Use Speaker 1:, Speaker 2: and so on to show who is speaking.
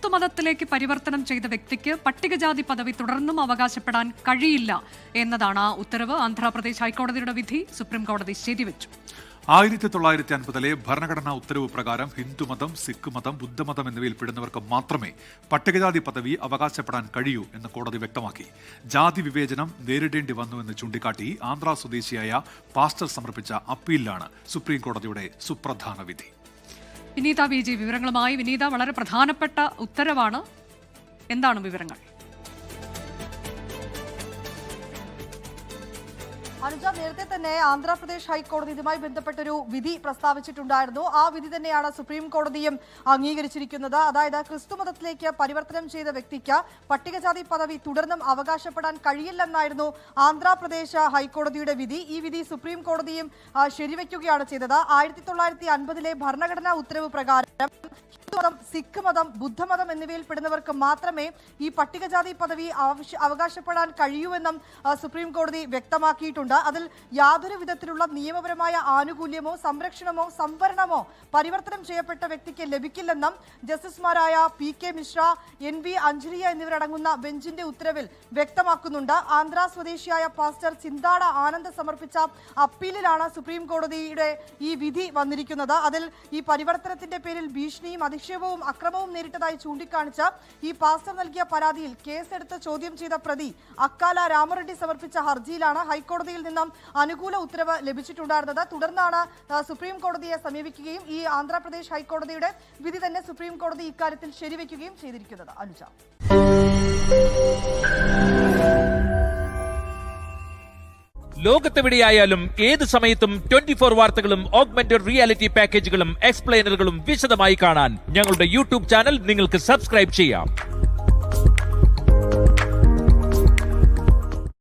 Speaker 1: ക്രിസ്തുമതത്തിലേക്ക് പരിവർത്തനം ചെയ്ത വ്യക്തിക്ക് പട്ടികജാതി പദവി തുടർന്നും അവകാശപ്പെടാൻ കഴിയില്ല എന്നതാണ് ആ ഉത്തരവ്. ആന്ധ്രാപ്രദേശ് ഹൈക്കോടതിയുടെ വിധി സുപ്രീം കോടതി ശരിവെച്ചു.
Speaker 2: 1950 ഭരണഘടനാ ഉത്തരവ് പ്രകാരം ഹിന്ദുമതം, സിഖ് മതം, ബുദ്ധമതം എന്നിവയിൽ പെടുന്നവർക്ക് മാത്രമേ പട്ടികജാതി പദവി അവകാശപ്പെടാൻ കഴിയൂ എന്ന് കോടതി വ്യക്തമാക്കി. ജാതി വിവേചനം നേരിടേണ്ടി വന്നുവെന്ന് ചൂണ്ടിക്കാട്ടി ആന്ധ്ര സ്വദേശിയായ പാസ്റ്റർ സമർപ്പിച്ച അപ്പീലിലാണ് സുപ്രീം കോടതിയുടെ സുപ്രധാന വിധി.
Speaker 1: വിനീത വിജി വിവരങ്ങളുമായി. വിനീത, വളരെ പ്രധാനപ്പെട്ട ഉത്തരവാണ്, എന്താണ് വിവരങ്ങൾ?
Speaker 3: അനുജ, നേരത്തെ തന്നെ ആന്ധ്രാപ്രദേശ് ഹൈക്കോടതി ഇതുമായി ബന്ധപ്പെട്ടൊരു വിധി പ്രസ്താവിച്ചിട്ടുണ്ടായിരുന്നു. ആ വിധി തന്നെയാണ് സുപ്രീം കോടതിയും അംഗീകരിച്ചിരിക്കുന്നത്. അതായത് ക്രിസ്തുമതത്തിലേക്ക് പരിവർത്തനം ചെയ്ത വ്യക്തിക്ക് പട്ടികജാതി പദവി തുടർന്നും അവകാശപ്പെടാൻ കഴിയില്ലെന്നായിരുന്നു ആന്ധ്രാപ്രദേശ് ഹൈക്കോടതിയുടെ വിധി. ഈ വിധി സുപ്രീം കോടതിയും ശരിവെക്കുകയാണ് ചെയ്തത്. 1950 ഭരണഘടനാ ഉത്തരവ് പ്രകാരം ഹിന്ദുമതം, സിഖ് മതം, ബുദ്ധമതം എന്നിവയിൽ പെടുന്നവർക്ക് മാത്രമേ ഈ പട്ടികജാതി പദവി അവകാശപ്പെടാൻ കഴിയൂവെന്നും സുപ്രീം കോടതി വ്യക്തമാക്കിയിട്ടുണ്ട്. അതിൽ യാതൊരു വിധത്തിലുള്ള നിയമപരമായ ആനുകൂല്യമോ സംരക്ഷണമോ സംവരണമോ പരിവർത്തനം ചെയ്യപ്പെട്ട വ്യക്തിക്ക് ലഭിക്കില്ലെന്നും ജസ്റ്റിസുമാരായ PK മിശ്ര, NV അഞ്ജലിയ എന്നിവരടങ്ങുന്ന ബെഞ്ചിന്റെ ഉത്തരവിൽ വ്യക്തമാക്കുന്നുണ്ട്. ആന്ധ്ര സ്വദേശിയായ പാസ്റ്റർ ചിന്താട ആനന്ദ് സമർപ്പിച്ച അപ്പീലിലാണ് സുപ്രീം കോടതിയുടെ ഈ വിധി വന്നിരിക്കുന്നത്. അതിൽ ഈ പരിവർത്തനത്തിന്റെ പേരിൽ ഭീഷണിയും അധിക്ഷേപവും അക്രമവും നേരിട്ടതായി ചൂണ്ടിക്കാണിച്ച് ഈ പാസ്റ്റർ നൽകിയ പരാതിയിൽ കേസെടുത്ത് ചോദ്യം ചെയ്ത പ്രതി അക്കാല രാമറെഡ്ഡി സമർപ്പിച്ച ഹർജിയിലാണ് ഹൈക്കോടതിയിൽ നിന്നും അനുകൂല ഉത്തരവ് ലഭിച്ചിട്ടുണ്ടായിരുന്നത്. തുടർന്നാണ് സുപ്രീം കോടതിയെ സമീപിക്കുകയും ഈ ആന്ധ്രാപ്രദേശ് ഹൈക്കോടതിയുടെ വിധി തന്നെ സുപ്രീം കോടതി ഇക്കാര്യത്തിൽ ശരിവെക്കുകയും ചെയ്തിരിക്കുന്നത്. അനുജ,
Speaker 4: ലോകത്തെവിടെയായാലും ഏത് സമയത്തും 24 വാർത്തകളും ഓഗ്മെന്റഡ് റിയാലിറ്റി പാക്കേജുകളും എക്സ്പ്ലെയിനറുകളും വിശദമായി കാണാൻ ഞങ്ങളുടെ യൂട്യൂബ് ചാനൽ നിങ്ങൾക്ക് സബ്സ്ക്രൈബ് ചെയ്യാം.